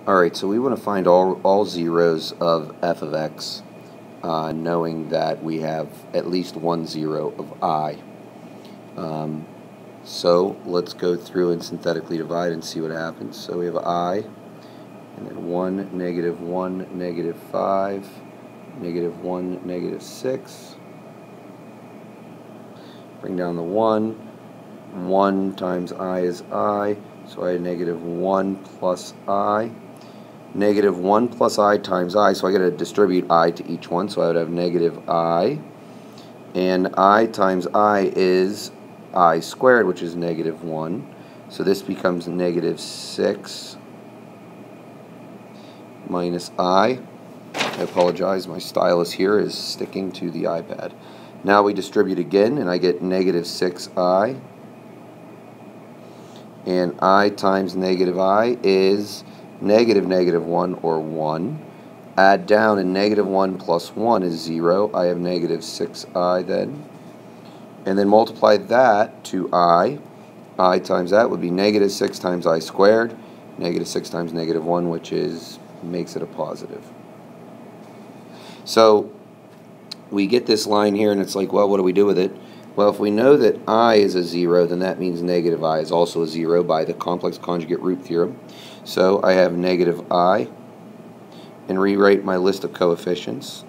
Alright, so we want to find all zeros of f of x, knowing that we have at least one zero of I. So let's go through and synthetically divide and see what happens. So we have I, and then 1, negative 1, negative 5, negative 1, negative 6. Bring down the 1. 1 times I is I, so I have negative 1 plus I. Negative 1 plus I times I, so I got to distribute I to each one, so I would have negative I. And I times I is I squared, which is negative 1. So this becomes negative 6 minus I. I apologize, my stylus here is sticking to the iPad. Now we distribute again, and I get negative 6I. And I times negative I is negative negative 1, or 1. Add down, and negative 1 plus 1 is 0. I have negative 6I then. And then multiply that to I. I times that would be negative 6 times I squared. Negative 6 times negative 1, which makes it a positive. So we get this line here, and it's like, well, what do we do with it? Well, if we know that I is a 0, then that means negative I is also a 0 by the complex conjugate root theorem. So I have negative I, and rewrite my list of coefficients.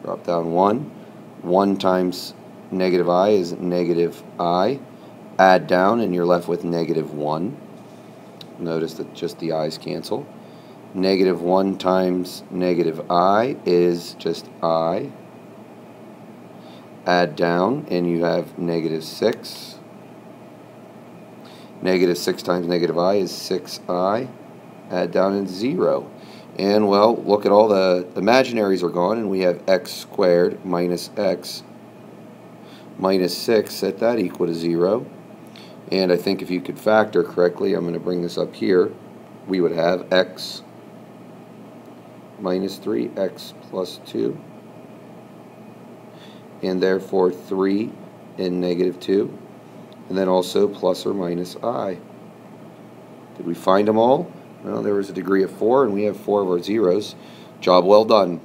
Drop down 1. 1 times negative I is negative I. Add down, and you're left with negative 1. Notice that just the i's cancel. Negative 1 times negative I is just I. Add down, and you have negative 6. Negative 6 times negative I is 6I. Add down, and 0. And, well, look at all the imaginaries are gone, and we have x squared minus x minus 6. Set that equal to 0. And I think if you could factor correctly, I'm going to bring this up here, we would have x minus 3, x plus 2, and therefore 3 and negative 2, and then also plus or minus I. Did we find them all? Well, there was a degree of 4, and we have 4 of our zeros. Job well done.